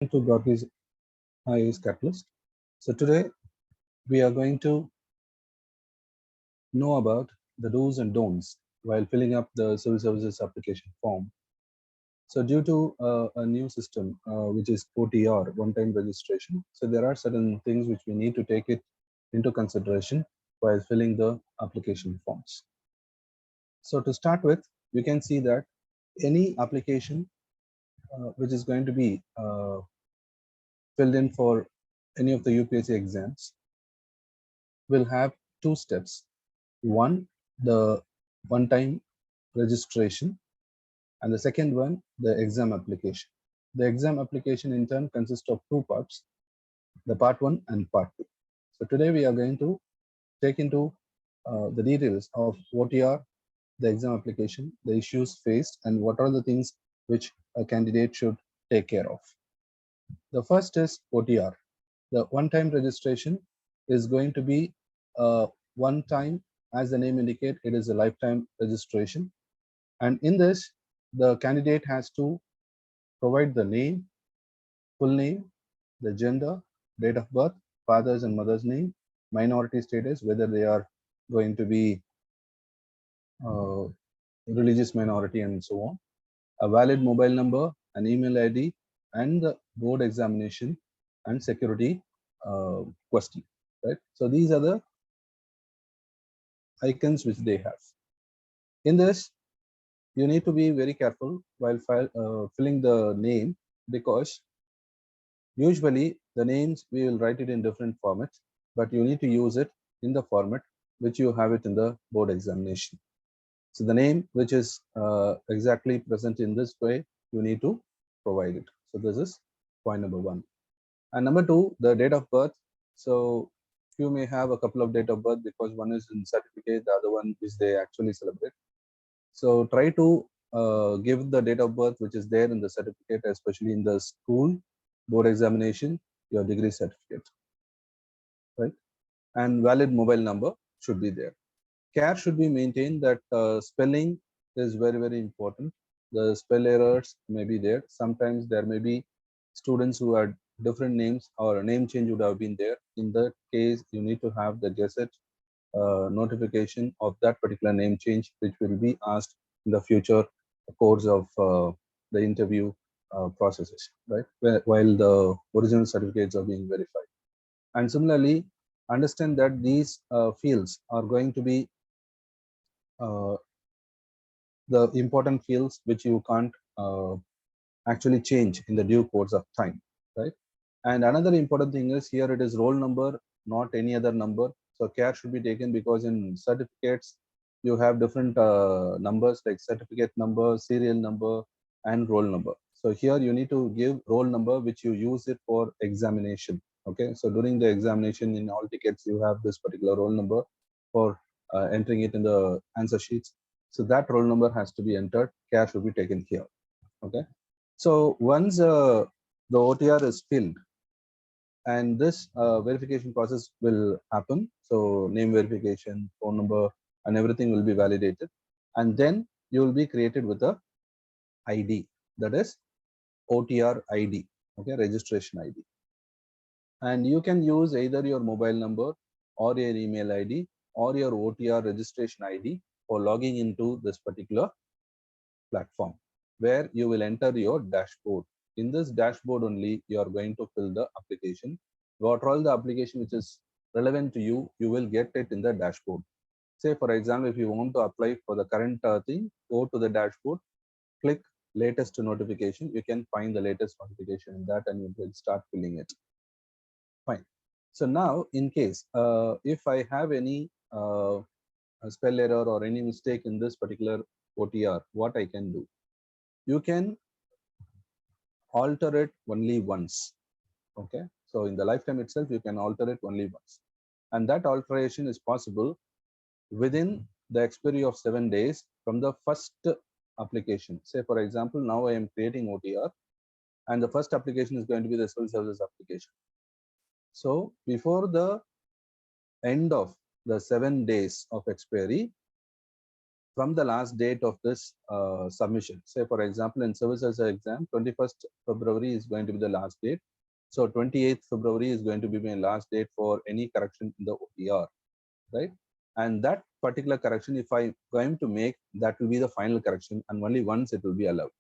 To Gorky's IAS Catalyst. So today we are going to know about the do's and don'ts while filling up the civil services application form. So due to a new system, which is OTR, one-time registration, so there are certain things which we need to take it into consideration while filling the application forms. So to start with, you can see that any application which is going to be filled in for any of the UPSC exams will have two steps. One, the one-time registration, and the second one, the exam application. The exam application in turn consists of two parts, the part one and part two. So today we are going to take into the details of OTR, the exam application, the issues faced, and what are the things which a candidate should take care of. The first is OTR. The one-time registration is going to be one time, as the name indicates, it is a lifetime registration. And in this, the candidate has to provide the name, full name, the gender, date of birth, father's and mother's name, minority status, whether they are going to be uh, religious minority and so on, a valid mobile number, an email ID, and the board examination and security question, right? So these are the icons which they have. In this, you need to be very careful while filling the name, because usually the names we will write it in different formats, but you need to use it in the format which you have it in the board examination. So the name which is exactly present in this way, you need to provide it. So this is point number one. And number two, the date of birth. So you may have a couple of date of birth because one is in certificate, the other one is they actually celebrate. So try to give the date of birth which is there in the certificate, especially in the school board examination, your degree certificate, right? And valid mobile number should be there. Care should be maintained that spelling is very, very important. The spell errors may be there. Sometimes there may be students who had different names or a name change would have been there. In that case, you need to have the gazette notification of that particular name change, which will be asked in the future course of the interview processes, right? While the original certificates are being verified. And similarly, understand that these fields are going to be uh, the important fields which you can't actually change in the due course of time, right? And another important thing is here it is roll number, not any other number. So care should be taken because in certificates you have different numbers like certificate number, serial number, and roll number. So here you need to give roll number which you use it for examination. Okay, so during the examination in all tickets you have this particular roll number for entering it in the answer sheets. So that roll number has to be entered. Care should be taken here. Okay, so once the OTR is filled, and this verification process will happen. So name verification, phone number, and everything will be validated. And then you will be created with a ID, that is OTR ID, okay, registration ID. And you can use either your mobile number or your email ID or your OTR registration ID for logging into this particular platform, where you will enter your dashboard. In this dashboard only, you are going to fill the application. What all the application which is relevant to you, you will get it in the dashboard. Say, for example, if you want to apply for the current thing, go to the dashboard, click latest notification. You can find the latest notification in that and you will start filling it. Fine. So now, in case if I have any spell error or any mistake in this particular OTR, what I can do? You can alter it only once. Okay, so in the lifetime itself you can alter it only once, and that alteration is possible within the expiry of 7 days from the first application. Say, for example, now I am creating OTR and the first application is going to be the civil services application. So before the end of the 7 days of expiry, from the last date of this submission. Say, for example, in civil service exam, 21st February is going to be the last date. So 28th February is going to be my last date for any correction in the OTR, right? And that particular correction, if I'm going to make, that will be the final correction, and only once it will be allowed.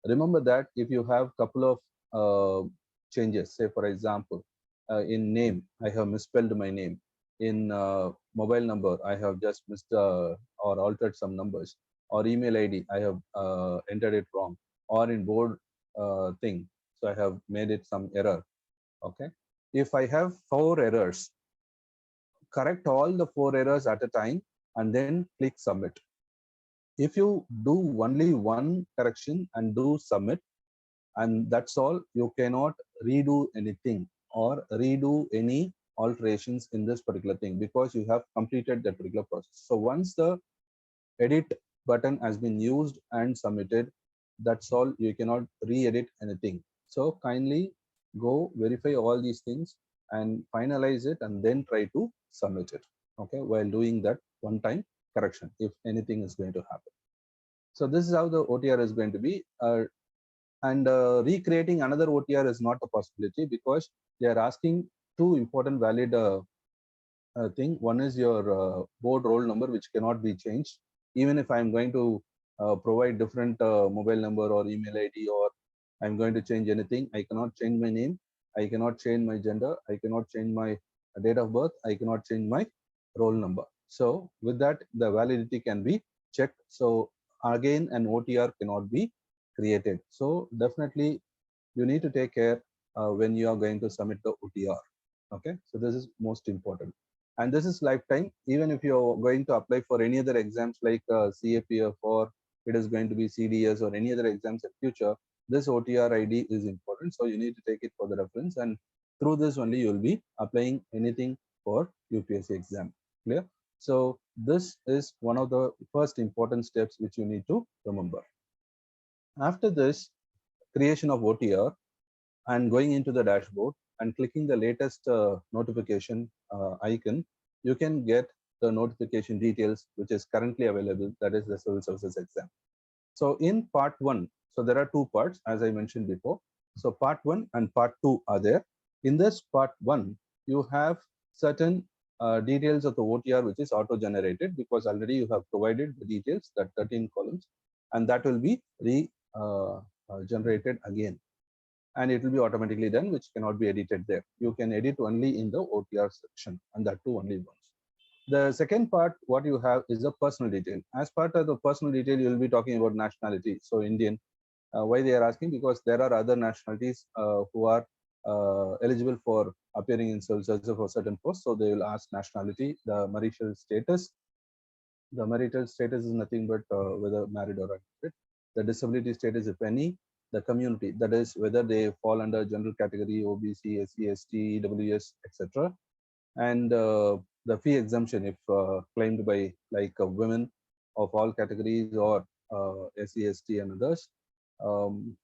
Remember that if you have couple of changes, say for example, in name, I have misspelled my name. In mobile number, I have just missed or altered some numbers. Or email ID, I have entered it wrong. Or in board thing, so I have made it some error. Okay. If I have 4 errors, correct all the 4 errors at a time and then click submit. If you do only one correction and do submit, and that's all, you cannot redo anything or redo any alterations in this particular thing, because you have completed that particular process. So once the edit button has been used and submitted, that's all, you cannot re-edit anything. So kindly go verify all these things and finalize it and then try to submit it, okay, while doing that one time correction if anything is going to happen. So this is how the OTR is going to be. And recreating another OTR is not a possibility, because they are asking two important valid thing. One is your board roll number, which cannot be changed. Even if I'm going to provide different mobile number or email ID, or I'm going to change anything, I cannot change my name, I cannot change my gender, I cannot change my date of birth, I cannot change my roll number. So with that, the validity can be checked. So again, an OTR cannot be created. So definitely you need to take care when you are going to submit the OTR. Okay, so this is most important, and this is lifetime. Even if you're going to apply for any other exams like CAPF, or it is going to be CDS or any other exams in future, this OTR ID is important. So you need to take it for the reference, and through this only you will be applying anything for UPSC exam. Clear? So this is one of the first important steps which you need to remember. After this creation of OTR and going into the dashboard and clicking the latest notification icon, you can get the notification details which is currently available, that is the civil services exam. So in part 1, so there are 2 parts as I mentioned before. So part 1 and part 2 are there. In this part 1, you have certain details of the OTR which is auto generated, because already you have provided the details, that 13 columns, and that will be generated again, and it will be automatically done, which cannot be edited there. You can edit only in the OTR section, and that too only once. The second part, what you have is a personal detail. As part of the personal detail, you will be talking about nationality. So Indian. Why they are asking? Because there are other nationalities who are eligible for appearing in civil service for certain posts. So they will ask nationality, the marital status. The marital status is nothing but whether married or unmarried. The disability status, if any. The community, that is whether they fall under general category, OBC, SC, ST, EWS, etc. And the fee exemption, if claimed by like women of all categories, or SC, ST and others. Um,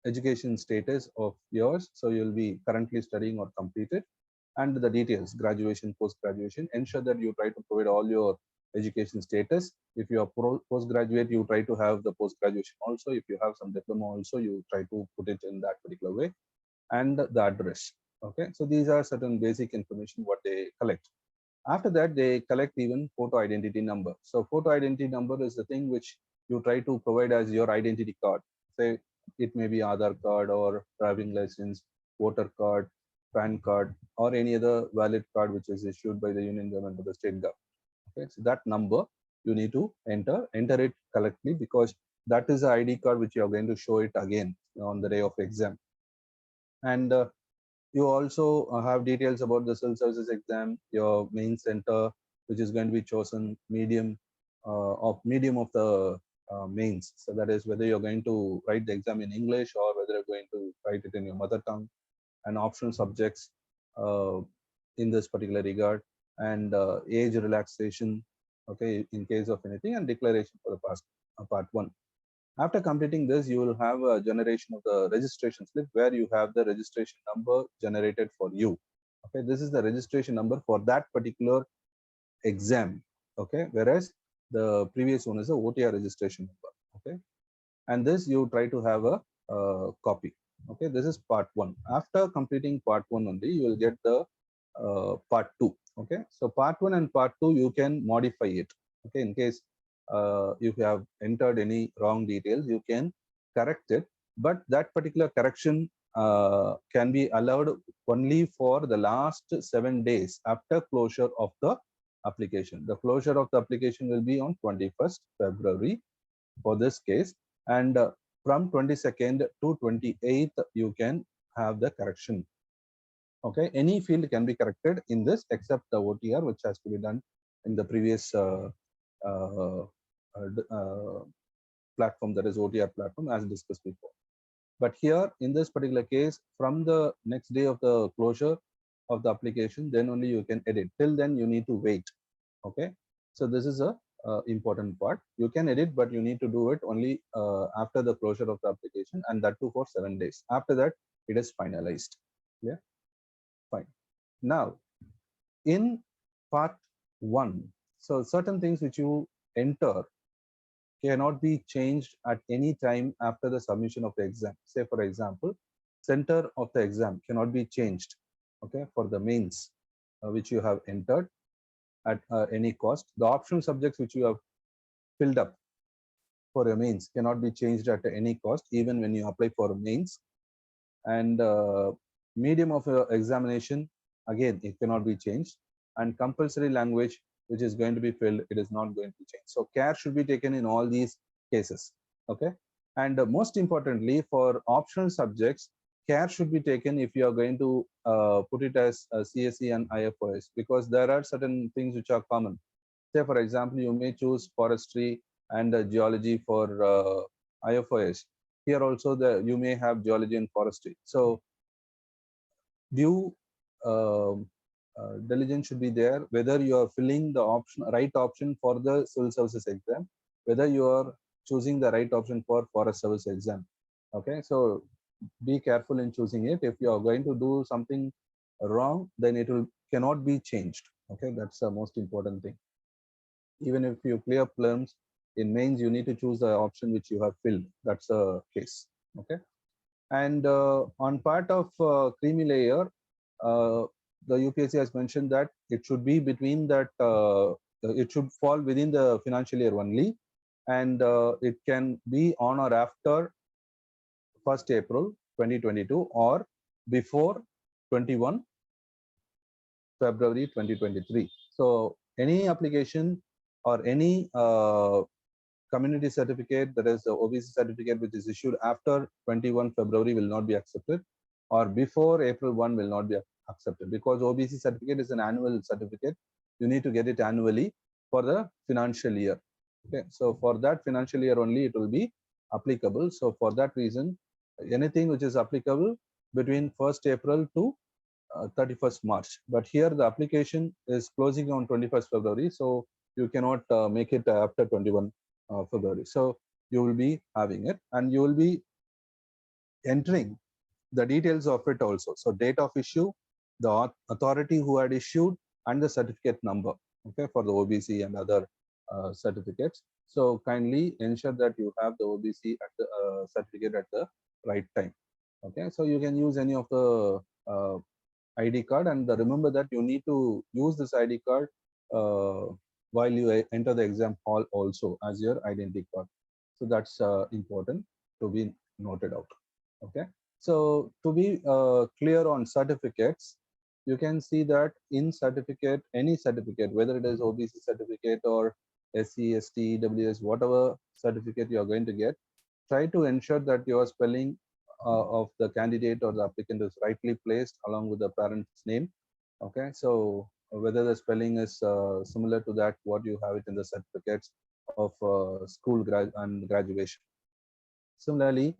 Education status of yours, so you'll be currently studying or completed, and the details, graduation, post-graduation. Ensure that you try to provide all your education status. If you are postgraduate, you try to have the post-graduation also. If you have some diploma also, you try to put it in that particular way, and the address. Okay, so these are certain basic information what they collect. After that, they collect even photo identity number. So photo identity number is the thing which you try to provide as your identity card. Say it may be Aadhaar card or driving license, voter card, PAN card, or any other valid card which is issued by the union government or the state government. Okay, so that number you need to enter it correctly, because that is the ID card which you are going to show it again on the day of exam. And you also have details about the civil services exam, your main center, which is going to be chosen, medium of the mains. So that is whether you're going to write the exam in English or whether you're going to write it in your mother tongue, and optional subjects in this particular regard, and age relaxation, okay, in case of anything, and declaration for the past part 1. After completing this, you will have a generation of the registration slip, where you have the registration number generated for you. Okay, this is the registration number for that particular exam. Okay, whereas The previous one is a OTR registration number. Okay, and this you try to have a copy. Okay, this is part one. After completing part one only, you will get the part two. Okay, so part one and part two you can modify it. Okay, in case if you have entered any wrong details, you can correct it, but that particular correction can be allowed only for the last 7 days after closure of the application. The closure of the application will be on 21st February for this case, and from 22nd to 28th you can have the correction. Okay, any field can be corrected in this except the OTR, which has to be done in the previous uh, uh, platform, that is OTR platform, as discussed before. But here in this particular case, from the next day of the closure of the application, then only you can edit. Till then you need to wait. Okay, so this is a important part. You can edit, but you need to do it only after the closure of the application, and that too for 7 days. After that, it is finalized. Yeah, fine. Now, in part one, so certain things which you enter cannot be changed at any time after the submission of the exam. Say, for example, center of the exam cannot be changed. Okay, for the mains which you have entered at any cost. The optional subjects which you have filled up for your mains cannot be changed at any cost, even when you apply for mains. And medium of examination, again, it cannot be changed. And compulsory language, which is going to be filled, it is not going to change. So care should be taken in all these cases. Okay, and most importantly, for optional subjects, care should be taken if you are going to put it as CSE and IFOS, because there are certain things which are common. Say, for example, you may choose forestry and geology for IFOS. Here also, you may have geology and forestry. So due diligence should be there, whether you are filling the right option for the civil services exam, whether you are choosing the right option for forest service exam. Okay, so be careful in choosing it. If you are going to do something wrong, then it will cannot be changed. Okay, that's the most important thing. Even if you clear plums in mains, you need to choose the option which you have filled. That's the case. Okay, and on part of creamy layer, the UPSC has mentioned that it should be between that, it should fall within the financial year only, and it can be on or after 1st April 2022 or before 21 February 2023. So any application or any community certificate, that is the OBC certificate, which is issued after 21 February will not be accepted, or before April 1 will not be accepted, because OBC certificate is an annual certificate. You need to get it annually for the financial year. Okay, so for that financial year only it will be applicable. So for that reason, anything which is applicable between 1st April to 31st March. But here the application is closing on 21st February, so you cannot make it after 21 February. So you will be having it, and you will be entering the details of it also. So date of issue, the authority who had issued, and the certificate number. Okay, for the OBC and other certificates. So kindly ensure that you have the OBC at the certificate at the right time. Okay, so you can use any of the ID card, and remember that you need to use this ID card while you enter the exam hall also as your identity card. So that's important to be noted out. Okay, so to be clear on certificates, you can see that in certificate, any certificate, whether it is OBC certificate or SC, ST, WS, whatever certificate you are going to get, try to ensure that your spelling of the candidate or the applicant is rightly placed along with the parent's name. Okay, so whether the spelling is similar to that what you have it in the certificates of school and graduation. Similarly,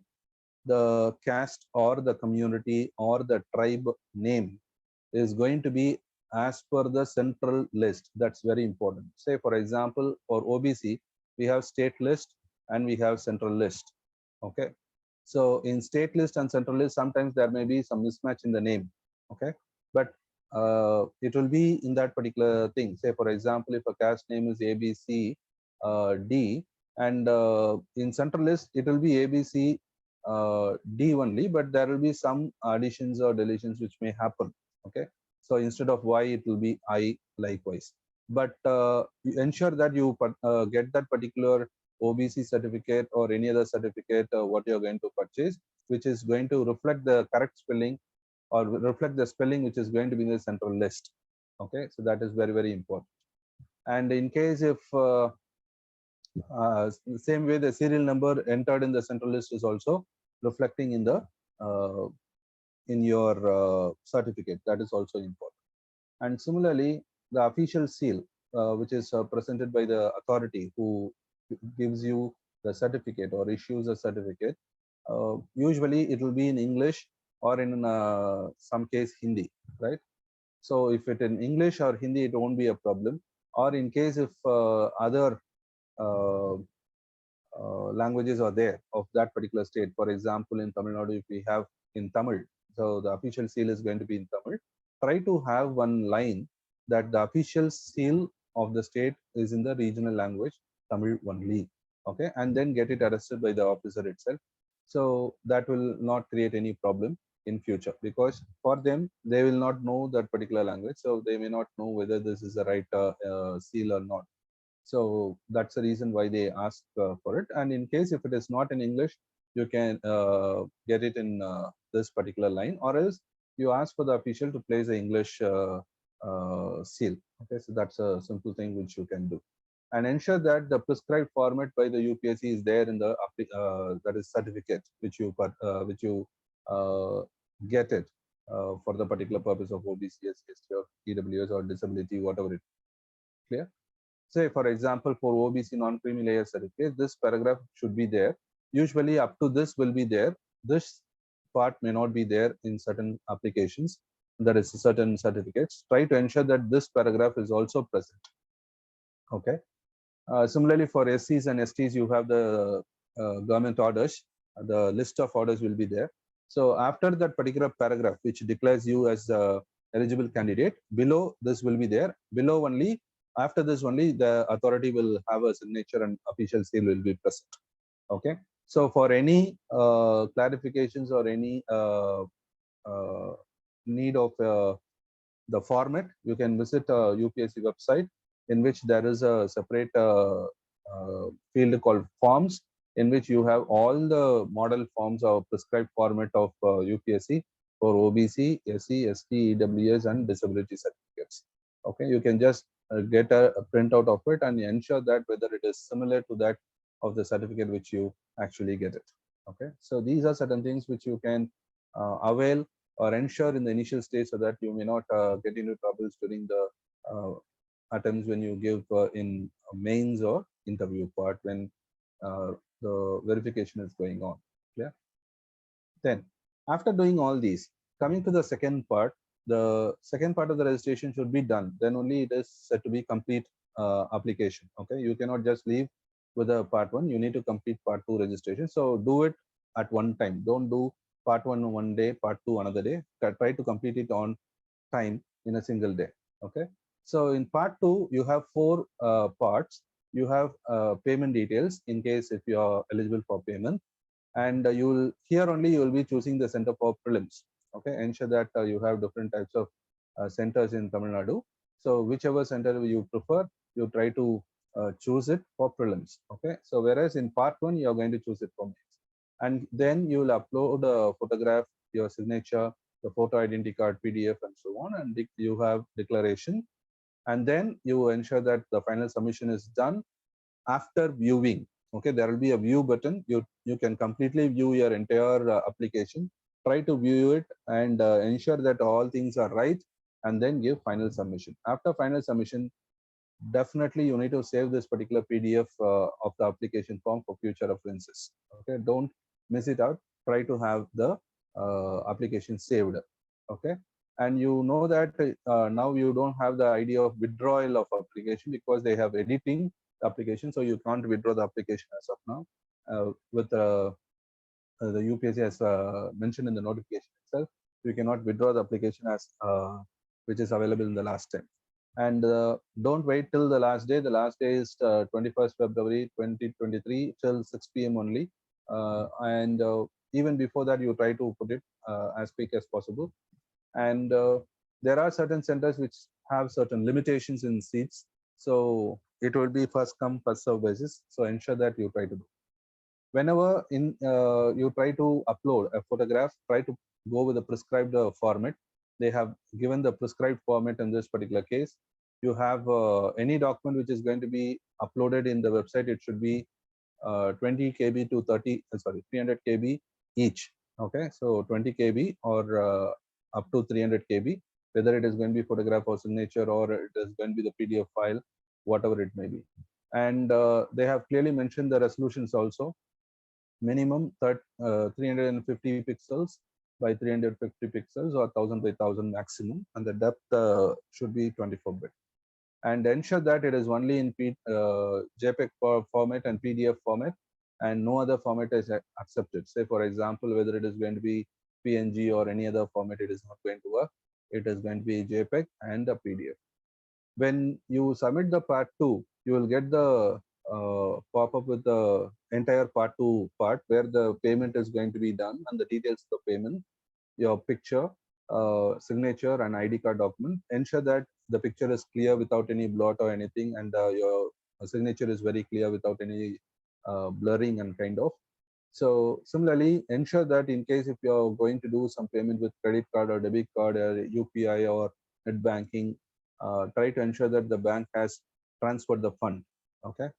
the caste or the community or the tribe name is going to be as per the central list. That's very important. Say, for example, for OBC, we have state list and we have central list. Okay, so in state list and central list, sometimes there may be some mismatch in the name. Okay, but it will be in that particular thing. Say, for example, if a caste name is ABC D, and in central list it will be ABC D only, but there will be some additions or deletions which may happen. Okay, so instead of Y it will be I likewise. But you ensure that you get that particular OBC certificate or any other certificate what you are going to purchase, which is going to reflect the correct spelling or reflect the spelling which is going to be in the central list. Okay, so that is very, very important. And in case if the same way the serial number entered in the central list is also reflecting in the uh, in your certificate, that is also important. And similarly, the official seal which is presented by the authority who gives you the certificate or issues a certificate, usually it will be in English or in some case Hindi, right? So if it in English or Hindi, it won't be a problem. Or in case if other uh, languages are there of that particular state. For example, in Tamil Nadu, if we have in Tamil, so the official seal is going to be in Tamil. Try to have one line that the official seal of the state is in the regional language Tamil only. Okay, and then get it arrested by the officer itself. So that will not create any problem in future, because for them they will not know that particular language, so they may not know whether this is the right seal or not. So that's the reason why they ask for it. And in case if it is not in English, you can get it in this particular line, or else you ask for the official to place the English seal. Okay, so that's a simple thing which you can do. And ensure that the prescribed format by the UPSC is there in the that is certificate which you uh, get it for the particular purpose of OBC, SC, or EWS or disability, whatever it is. Clear? Say, for example, for OBC non-creamy layer certificate, this paragraph should be there. Usually up to this will be there. This part may not be there in certain applications. That is certain certificates. Try to ensure that this paragraph is also present. Okay. Similarly, for SCs and STs, you have the government orders. The list of orders will be there. So after that particular paragraph, which declares you as a eligible candidate, below this will be there. Below only, after this only, the authority will have a signature and official seal will be present. Okay. So for any clarifications or any uh, need of the format, you can visit a UPSC website in which there is a separate field called forms, in which you have all the model forms of prescribed format of UPSC for OBC, SC, ST, EWS, and disability certificates. Okay, you can just get a printout of it and ensure that whether it is similar to that of the certificate which you actually get it. Okay, so these are certain things which you can avail or ensure in the initial stage, so that you may not get into troubles during the uh, attempts when you give in mains or interview part when the verification is going on. Yeah. Then, after doing all these, coming to the second part, the second part of the registration should be done. Then only it is said to be complete application. Okay, you cannot just leave with the part one. You need to complete part two registration. So do it at one time. Don't do part one day, part two another day. Try to complete it on time in a single day. Okay. So in part two, you have four parts. You have payment details in case if you are eligible for payment, and you will here only you will be choosing the center for prelims. Okay, ensure that you have different types of centers in Tamil Nadu. So whichever center you prefer, you try to choose it for prelims. Okay, so whereas in part one you are going to choose it for mains, and then you will upload a photograph, your signature, the photo identity card PDF, and so on, and you have declaration, and then you ensure that the final submission is done after viewing. Okay, there will be a view button. You can completely view your entire application. Try to view it and ensure that all things are right, and then give final submission. After final submission, definitely you need to save this particular PDF of the application form for future references. Okay, don't miss it out. Try to have the application saved. Okay, and you know that now you don't have the idea of withdrawal of application because they have editing the application, so you can't withdraw the application as of now. With the UPSC has mentioned in the notification itself, you cannot withdraw the application as which is available in the last time. And don't wait till the last day. The last day is 21st February 2023 till 6 p.m. only. And even before that, you try to put it as quick as possible. And there are certain centers which have certain limitations in seats. So it will be first come, first serve basis. So ensure that you try to do. Whenever you try to upload a photograph, try to go with the prescribed format. They have given the prescribed format in this particular case. You have any document which is going to be uploaded in the website, it should be 20 kb to 300 kb each. Okay, so 20 kb or up to 300 kb, whether it is going to be photograph or signature or it is going to be the PDF file, whatever it may be. And they have clearly mentioned the resolutions also. Minimum 350 pixels by 350 pixels or 1000 by 1000 maximum, and the depth should be 24-bit. And ensure that it is only in JPEG format and PDF format, and no other format is accepted. Say, for example, whether it is going to be PNG or any other format, it is not going to work. It is going to be JPEG and a PDF. When you submit the part 2, you will get the pop-up with the entire part 2 part where the payment is going to be done and the details of the payment, your picture, signature and ID card document. Ensure that the picture is clear without any blot or anything, and your signature is very clear without any blurring and kind of. So similarly, ensure that in case if you're going to do some payment with credit card or debit card or UPI or net banking, try to ensure that the bank has transferred the fund. Okay.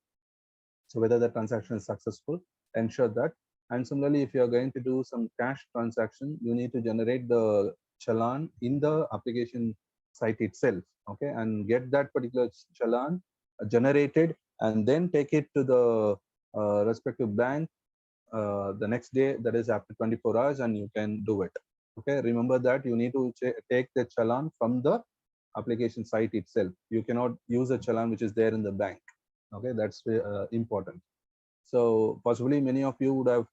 So whether the transaction is successful, ensure that. And similarly, if you are going to do some cash transaction, you need to generate the challan in the application site itself. Okay, and get that particular challan generated, and then take it to the respective bank the next day, that is after 24 hours, and you can do it. Okay, remember that you need to take the challan from the application site itself. You cannot use a challan which is there in the bank. Okay, that's important. So possibly many of you would have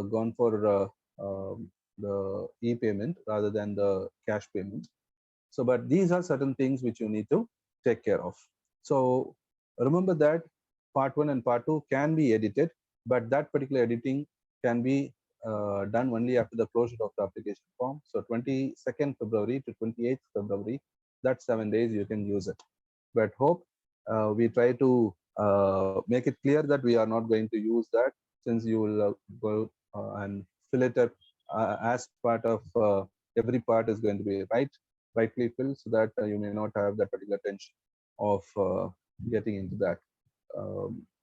gone for the e-payment rather than the cash payment. So, but these are certain things which you need to take care of. So remember that part 1 and part 2 can be edited, but that particular editing can be done only after the closure of the application form. So 22nd February to 28th February, that's 7 days you can use it. But hope we try to make it clear that we are not going to use that, since you will go and fill it up as part of every part is going to be rightly filled, so that you may not have that particular tension of getting into that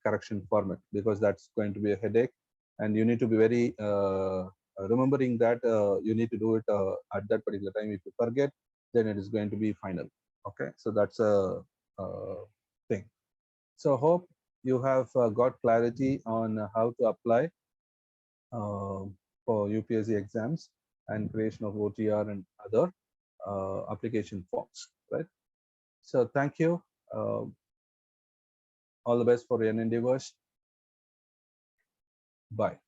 correction format, because that's going to be a headache, and you need to be very remembering that you need to do it at that particular time. If you forget, then it is going to be final. Okay, so that's a thing. So hope you have got clarity on how to apply for UPSC exams and creation of OTR and other application forms, right? So thank you. All the best for your endeavors. Bye.